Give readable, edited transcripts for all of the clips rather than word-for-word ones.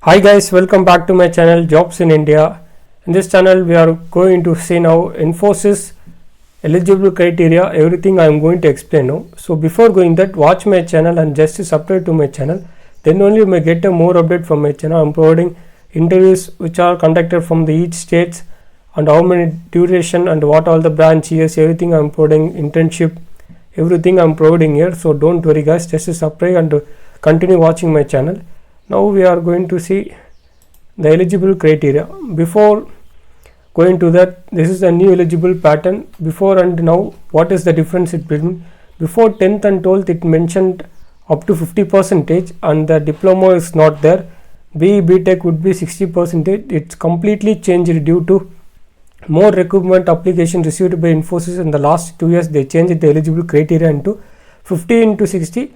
Hi guys, welcome back to my channel Jobs in India. In this channel we are going to see now Infosys eligible criteria, everything I am going to explain now. So before going that, watch my channel and just subscribe to my channel, then only you may get a more update from my channel. I am providing interviews which are conducted from the each states and how many duration and what all the branch years, everything I am providing, internship, everything I am providing here. So don't worry guys, just subscribe and continue watching my channel. Now we are going to see the eligible criteria. Before going to that, this is a new eligible pattern. Before and now, what is the difference between before 10th and 12th? It mentioned up to 50% and the diploma is not there. B.Tech would be 60%. It's completely changed due to more recruitment application received by Infosys in the last 2 years. They changed the eligible criteria into 50 into 60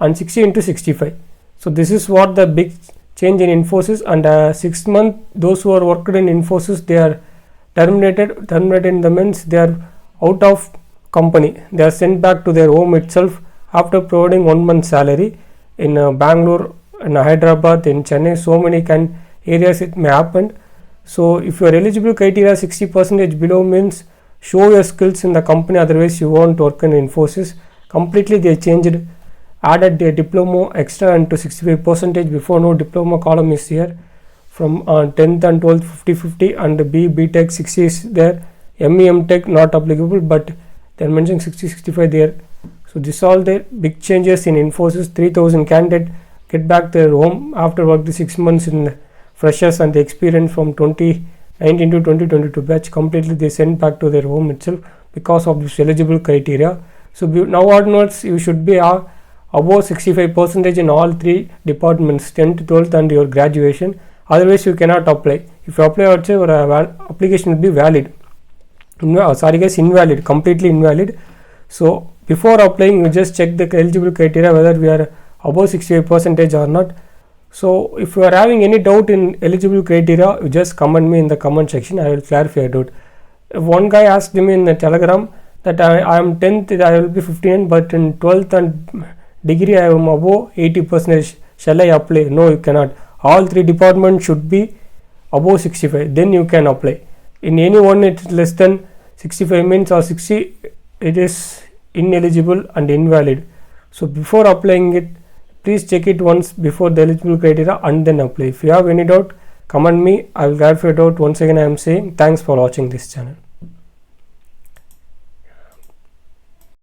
and 60 into 65. So this is what the big change in Infosys, and 6 months those who are worked in Infosys, they are terminated in the means they are out of company, they are sent back to their home itself after providing 1 month salary in Bangalore, in Hyderabad, in Chennai, so many areas it may happen. So if your eligible criteria 60% below means show your skills in the company, otherwise you won't work in Infosys. Completely they changed, added the diploma extra into 65%. Before, no diploma column is here. From 10th and 12th 50-50 and B.Tech 60 is there. M.Tech not applicable, but they are mentioning 60-65 there. So this all the big changes in Infosys. 3000 candidates get back their home after working 6 months in freshers and the experience from 2019 to 2022 batch. Completely they sent back to their home itself because of this eligible criteria. So now onwards you should be above 65% in all 3 departments, 10th, 12th and your graduation. Otherwise you cannot apply. If you apply also, your application will be valid. Invalid, completely invalid. So before applying, you just check the eligible criteria whether we are above 65% or not. So if you are having any doubt in eligible criteria, you just comment me in the comment section. I will clarify your doubt. If one guy asked me in the Telegram that I am 10th, I will be 59, but in 12th and degree I am above 80%, shall I apply? No, you cannot. All 3 departments should be above 65, then you can apply. In any one it is less than 65 means or 60, it is ineligible and invalid. So before applying it, please check it once before the eligible criteria and then apply. If you have any doubt, comment me, I will clarify your doubt. Once again I am saying thanks for watching this channel.